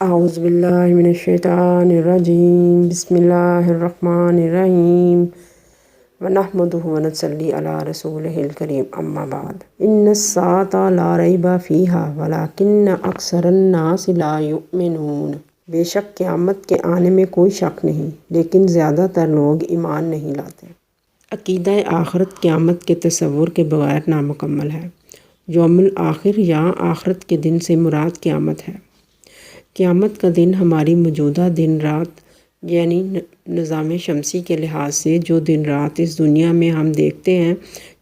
اعوذ باللہ من الشیطان الرجیم بسم اللہ الرحمن الرحیم ونحمدہ ونصلی علی رسولہ الکریم اما بعد ان الساعۃ لا ریب فیہا ولکن اکثر الناس لا یؤمنون۔ بے شک قیامت کے آنے میں کوئی شک نہیں لیکن زیادہ تر لوگ ایمان نہیں لاتے۔ عقیدہ آخرت قیامت کے تصور کے بغیر نامکمل ہے۔ یوم الآخر یا آخرت کے دن سے مراد قیامت ہے۔ قیامت کا دن ہماری موجودہ دن رات یعنی نظام شمسی کے لحاظ سے جو دن رات اس دنیا میں ہم دیکھتے ہیں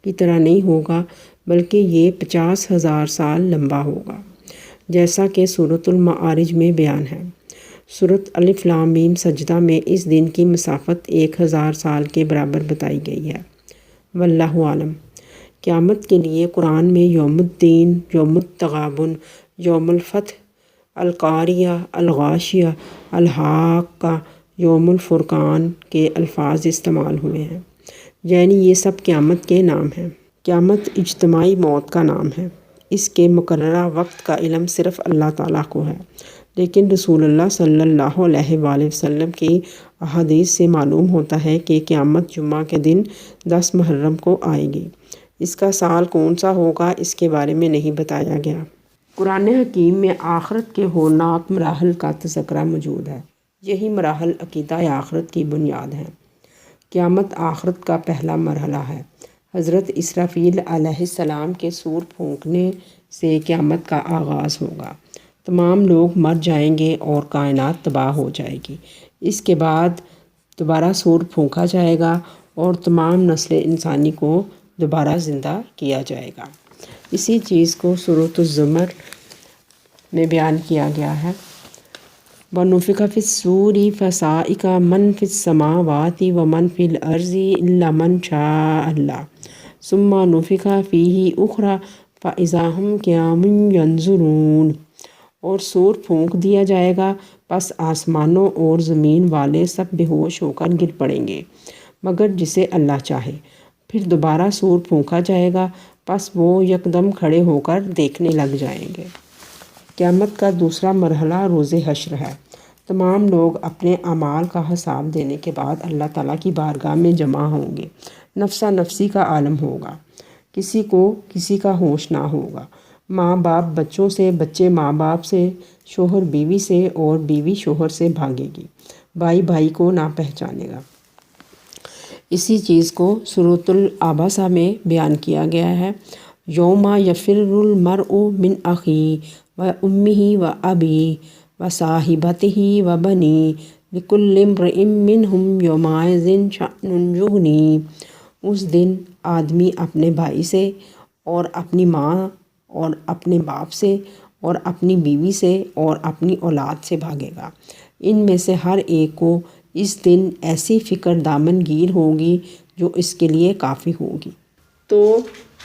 کی طرح نہیں ہوگا بلکہ یہ 50,000 سال لمبا ہوگا، جیسا کہ سورۃ المعارج میں بیان ہے۔ سورۃ الف لام میم سجدہ میں اس دن کی مسافت 1000 سال کے برابر بتائی گئی ہے۔ واللہ عالم۔ قیامت کے لیے قرآن میں یوم الدین، یوم التغابن، یوم الفتح، القاریہ، الغاشیہ، الحاقہ، یوم الفرقان کے الفاظ استعمال ہوئے ہیں، یعنی یہ سب قیامت کے نام ہیں۔ قیامت اجتماعی موت کا نام ہے۔ اس کے مقررہ وقت کا علم صرف اللہ تعالیٰ کو ہے، لیکن رسول اللہ صلی اللہ علیہ وآلہ وسلم کی احادیث سے معلوم ہوتا ہے کہ قیامت جمعہ کے دن 10 محرم کو آئے گی۔ اس کا سال کون سا ہوگا اس کے بارے میں نہیں بتایا گیا۔ قرآن حکیم میں آخرت کے ہولناک مراحل کا تذکرہ موجود ہے۔ یہی مراحل عقیدہ آخرت کی بنیاد ہیں۔ قیامت آخرت کا پہلا مرحلہ ہے۔ حضرت اسرافیل علیہ السلام کے سور پھونکنے سے قیامت کا آغاز ہوگا۔ تمام لوگ مر جائیں گے اور کائنات تباہ ہو جائے گی۔ اس کے بعد دوبارہ سور پھونکا جائے گا اور تمام نسل انسانی کو دوبارہ زندہ کیا جائے گا۔ اسی چیز کو سورۃ الزمر میں بیان کیا گیا ہے۔ وَنُفِخَ فِي الصُّورِ فَصَعِقَ مَن فِي السَّمَاوَاتِ وَمَن فِي الْأَرْضِ إِلَّا مَن شَاءَ اللَّهُ ثُمَّ نُفِخَ فِيهِ أُخْرَى فَإِذَا هُمْ قِيَامٌ يَنظُرُونَ۔ اور سور پھونک دیا جائے گا، پس آسمانوں اور زمین والے سب بے ہوش ہو کر گر پڑیں گے مگر جسے اللہ چاہے۔ پھر دوبارہ سور پھونکا جائے گا، پس وہ یکدم کھڑے ہو کر دیکھنے لگ جائیں گے۔ قیامت کا دوسرا مرحلہ روز حشر ہے۔ تمام لوگ اپنے اعمال کا حساب دینے کے بعد اللہ تعالیٰ کی بارگاہ میں جمع ہوں گے۔ نفسا نفسی کا عالم ہوگا، کسی کو کسی کا ہوش نہ ہوگا۔ ماں باپ بچوں سے، بچے ماں باپ سے، شوہر بیوی سے اور بیوی شوہر سے بھاگے گی، بھائی بھائی کو نہ پہچانے گا۔ اسی چیز کو سورۃ العبسہ میں بیان کیا گیا ہے۔ یوم یفر المرء من اخیہ وامہ وابیہ وصاحبتہ وبنیہ لکل امرئ منہم یومئذ شأن یغنیہ۔ اس دن آدمی اپنے بھائی سے اور اپنی ماں اور اپنے باپ سے اور اپنی بیوی سے اور اپنی اولاد سے بھاگے گا۔ ان میں سے ہر ایک کو اس دن ایسی فکر دامن گیر ہوگی جو اس کے لیے کافی ہوگی۔ تو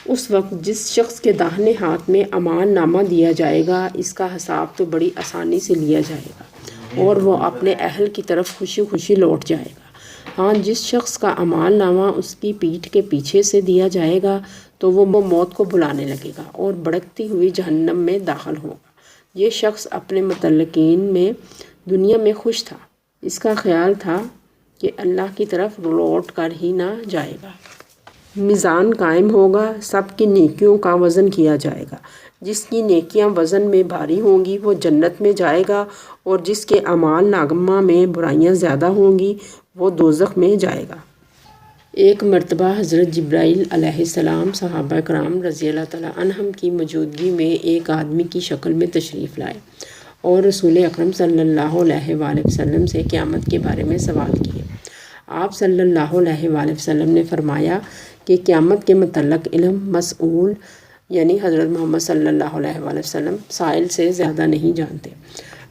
اس وقت جس شخص کے داہنے ہاتھ میں اعمال نامہ دیا جائے گا، اس کا حساب تو بڑی آسانی سے لیا جائے گا اور وہ اپنے اہل کی طرف خوشی خوشی لوٹ جائے گا۔ ہاں، جس شخص کا اعمال نامہ اس کی پیٹھ کے پیچھے سے دیا جائے گا تو وہ موت کو بلانے لگے گا اور بھڑکتی ہوئی جہنم میں داخل ہوگا۔ یہ شخص اپنے متعلقین میں دنیا میں خوش تھا، اس کا خیال تھا کہ اللہ کی طرف لوٹ کر ہی نہ جائے گا۔ میزان قائم ہوگا، سب کی نیکیوں کا وزن کیا جائے گا۔ جس کی نیکیاں وزن میں بھاری ہوں گی وہ جنت میں جائے گا اور جس کے اعمال نامہ میں برائیاں زیادہ ہوں گی وہ دوزخ میں جائے گا۔ ایک مرتبہ حضرت جبرائیل علیہ السلام صحابہ کرام رضی اللہ تعالیٰ عنہم کی موجودگی میں ایک آدمی کی شکل میں تشریف لائے اور رسول اکرم صلی اللہ علیہ وآلہ وسلم سے قیامت کے بارے میں سوال کیے۔ آپ صلی اللہ علیہ وآلہ وسلم نے فرمایا کہ قیامت کے متعلق علم مسئول یعنی حضرت محمد صلی اللہ علیہ وآلہ وسلم سائل سے زیادہ نہیں جانتے،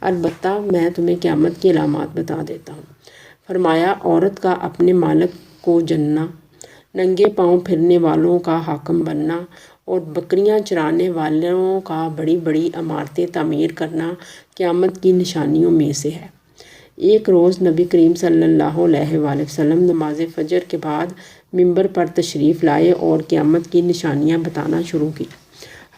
البتہ میں تمہیں قیامت کی علامات بتا دیتا ہوں۔ فرمایا، عورت کا اپنے مالک کو جننا، ننگے پاؤں پھرنے والوں کا حاکم بننا اور بکریاں چرانے والوں کا بڑی بڑی عمارتیں تعمیر کرنا قیامت کی نشانیوں میں سے ہے۔ ایک روز نبی کریم صلی اللہ علیہ وآلہ وسلم نماز فجر کے بعد ممبر پر تشریف لائے اور قیامت کی نشانیاں بتانا شروع کی،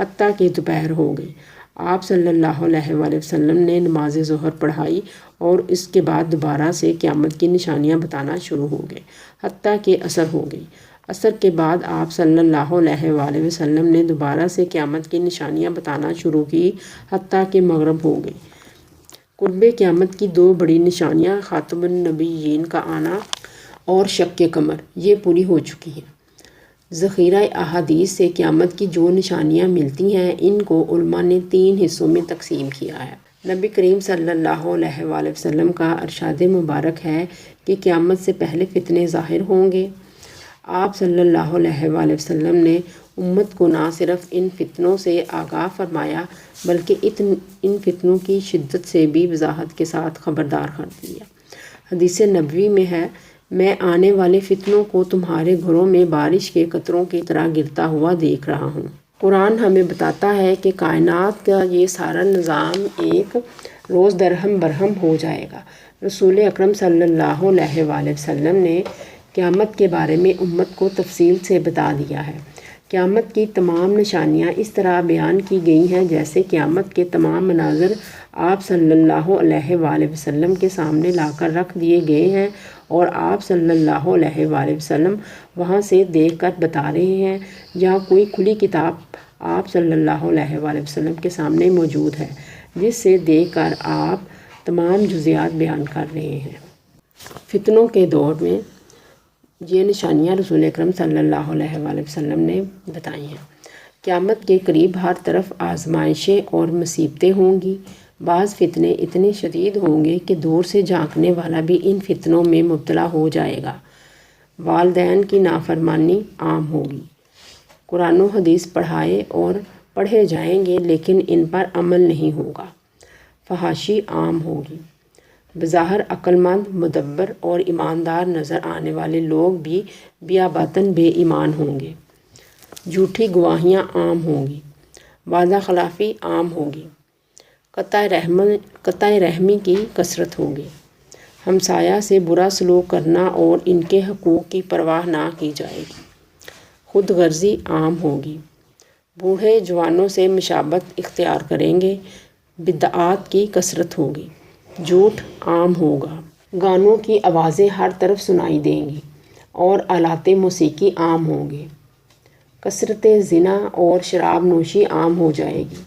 حتیٰ کہ دوپہر ہو گئی۔ آپ صلی اللہ علیہ وآلہ وسلم نے نماز ظہر پڑھائی اور اس کے بعد دوبارہ سے قیامت کی نشانیاں بتانا شروع ہو گئے، حتیٰ کہ عصر ہو گئی۔ عصر کے بعد آپ صلی اللہ علیہ وآلہ وسلم نے دوبارہ سے قیامت کی نشانیاں بتانا شروع کی، حتیٰ کہ مغرب ہو گئی۔ قرب قیامت کی دو بڑی نشانیاں خاتم النبیین کا آنا اور شق قمر یہ پوری ہو چکی ہیں۔ ذخیرہ احادیث سے قیامت کی جو نشانیاں ملتی ہیں ان کو علماء نے 3 حصوں میں تقسیم کیا ہے۔ نبی کریم صلی اللہ علیہ وآلہ وسلم کا ارشاد مبارک ہے کہ قیامت سے پہلے فتنے ظاہر ہوں گے۔ آپ صلی اللہ علیہ وآلہ وسلم نے امت کو نہ صرف ان فتنوں سے آگاہ فرمایا بلکہ ان فتنوں کی شدت سے بھی وضاحت کے ساتھ خبردار کر دیا۔ حدیث نبوی میں ہے، میں آنے والے فتنوں کو تمہارے گھروں میں بارش کے قطروں کی طرح گرتا ہوا دیکھ رہا ہوں۔ قرآن ہمیں بتاتا ہے کہ کائنات کا یہ سارا نظام ایک روز درہم برہم ہو جائے گا۔ رسول اکرم صلی اللہ علیہ وآلہ وسلم نے قیامت کے بارے میں امت کو تفصیل سے بتا دیا ہے۔ قیامت کی تمام نشانیاں اس طرح بیان کی گئی ہیں جیسے قیامت کے تمام مناظر آپ صلی اللہ علیہ وآلہ وسلم کے سامنے لا کر رکھ دیے گئے ہیں اور آپ صلی اللہ علیہ وآلہ وسلم وہاں سے دیکھ کر بتا رہے ہیں، جہاں کوئی کھلی کتاب آپ صلی اللہ علیہ وآلہ وسلم کے سامنے موجود ہے جس سے دیکھ کر آپ تمام جزیات بیان کر رہے ہیں۔ فتنوں کے دور میں یہ نشانیاں رسول اکرم صلی اللہ علیہ وآلہ وسلم نے بتائی ہیں۔ قیامت کے قریب ہر طرف آزمائشیں اور مصیبتیں ہوں گی۔ بعض فتنے اتنے شدید ہوں گے کہ دور سے جھانکنے والا بھی ان فتنوں میں مبتلا ہو جائے گا۔ والدین کی نافرمانی عام ہوگی۔ قرآن و حدیث پڑھائے اور پڑھے جائیں گے لیکن ان پر عمل نہیں ہوگا۔ فحاشی عام ہوگی۔ بظاہر عقل مند، مدبر اور ایماندار نظر آنے والے لوگ بھی بیاباطن بے ایمان ہوں گے۔ جھوٹی گواہیاں عام ہوں گی۔ وعدہ خلافی عام ہوگی۔ قطع رحمی کی کثرت ہوگی۔ ہمسایہ سے برا سلوک کرنا اور ان کے حقوق کی پرواہ نہ کی جائے گی۔ خود غرضی عام ہوگی۔ بوڑھے جوانوں سے مشابہت اختیار کریں گے۔ بدعات کی کثرت ہوگی۔ جھوٹ عام ہوگا۔ گانوں کی آوازیں ہر طرف سنائی دیں گی اور آلات موسیقی عام ہوں گے۔ کثرت زنا اور شراب نوشی عام ہو جائے گی۔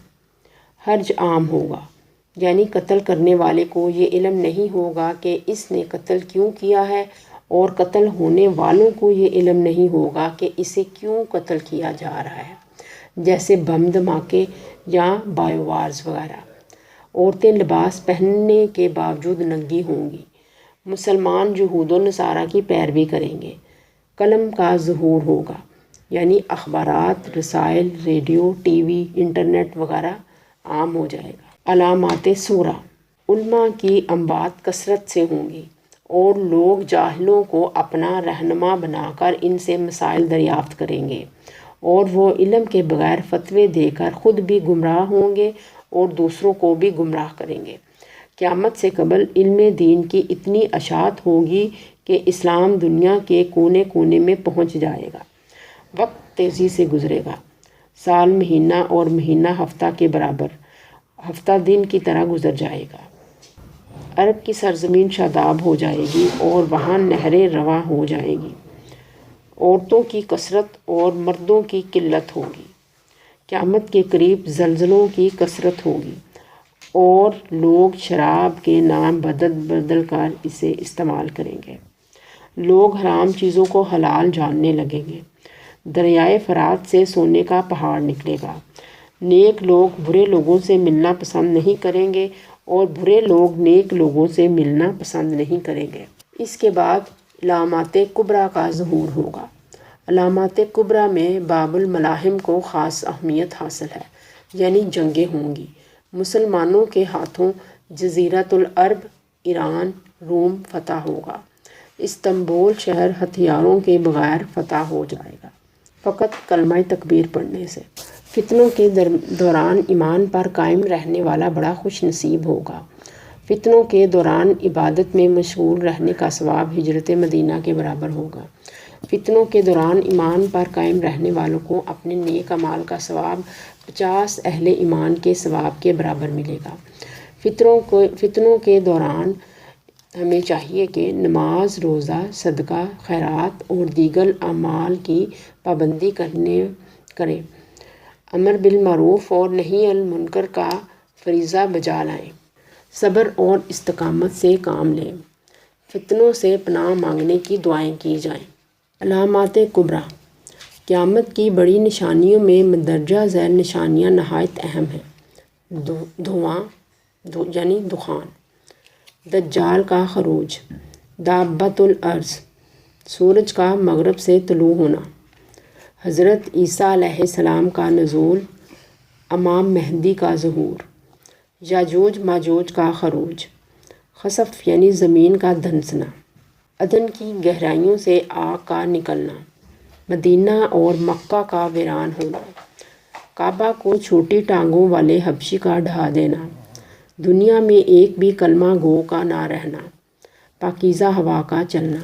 حرج عام ہوگا، یعنی قتل کرنے والے کو یہ علم نہیں ہوگا کہ اس نے قتل کیوں کیا ہے اور قتل ہونے والوں کو یہ علم نہیں ہوگا کہ اسے کیوں قتل کیا جا رہا ہے، جیسے بم دھماکے یا بایو وارز وغیرہ۔ عورتیں لباس پہننے کے باوجود ننگی ہوں گی۔ مسلمان یہود و نصارہ کی پیروی کریں گے۔ قلم کا ظہور ہوگا، یعنی اخبارات، رسائل، ریڈیو، ٹی وی، انٹرنیٹ وغیرہ عام ہو جائے گا۔ علامات سورہ، علماء کی انبات کثرت سے ہوں گی اور لوگ جاہلوں کو اپنا رہنما بنا کر ان سے مسائل دریافت کریں گے اور وہ علم کے بغیر فتوے دے کر خود بھی گمراہ ہوں گے اور دوسروں کو بھی گمراہ کریں گے۔ قیامت سے قبل علم دین کی اتنی اشاعت ہوگی کہ اسلام دنیا کے کونے کونے میں پہنچ جائے گا۔ وقت تیزی سے گزرے گا۔ سال مہینہ اور مہینہ ہفتہ کے برابر، ہفتہ دن کی طرح گزر جائے گا۔ عرب کی سرزمین شاداب ہو جائے گی اور وہاں نہریں رواں ہو جائیں گی۔ عورتوں کی کثرت اور مردوں کی قلت ہوگی۔ قیامت کے قریب زلزلوں کی کثرت ہوگی اور لوگ شراب کے نام بدل کر اسے استعمال کریں گے۔ لوگ حرام چیزوں کو حلال جاننے لگیں گے۔ دریائے فرات سے سونے کا پہاڑ نکلے گا۔ نیک لوگ برے لوگوں سے ملنا پسند نہیں کریں گے اور برے لوگ نیک لوگوں سے ملنا پسند نہیں کریں گے۔ اس کے بعد علامات کبریٰ کا ظہور ہوگا۔ علامات کبریٰ میں باب الملاحم کو خاص اہمیت حاصل ہے، یعنی جنگیں ہوں گی۔ مسلمانوں کے ہاتھوں جزیرۃ العرب، ایران، روم فتح ہوگا۔ استنبول شہر ہتھیاروں کے بغیر فتح ہو جائے گا، فقط کلمہ تکبیر پڑھنے سے۔ فتنوں کے دوران ایمان پر قائم رہنے والا بڑا خوش نصیب ہوگا۔ فتنوں کے دوران عبادت میں مشغول رہنے کا ثواب ہجرت مدینہ کے برابر ہوگا۔ فتنوں کے دوران ایمان پر قائم رہنے والوں کو اپنے نیک اعمال کا ثواب 50 اہل ایمان کے ثواب کے برابر ملے گا۔ فتنوں کے دوران ہمیں چاہیے کہ نماز، روزہ، صدقہ، خیرات اور دیگر اعمال کی پابندی کریں، امر بالمعروف اور نہی عن المنکر کا فریضہ بجا لائیں، صبر اور استقامت سے کام لیں، فتنوں سے پناہ مانگنے کی دعائیں کی جائیں۔ علامات کبریٰ: قیامت کی بڑی نشانیوں میں مندرجہ ذیل نشانیاں نہایت اہم ہیں۔ دھواں یعنی دخان، دجال کا خروج، دابۃ الارض، سورج کا مغرب سے طلوع ہونا، حضرت عیسیٰ علیہ السلام کا نزول، امام مہدی کا ظہور، یاجوج ماجوج کا خروج، خسف یعنی زمین کا دھنسنا، عدن کی گہرائیوں سے آگ کا نکلنا، مدینہ اور مکہ کا ویران ہونا، کعبہ کو چھوٹی ٹانگوں والے حبشی کا ڈھا دینا، دنیا میں ایک بھی کلمہ گو کا نہ رہنا، پاکیزہ ہوا کا چلنا۔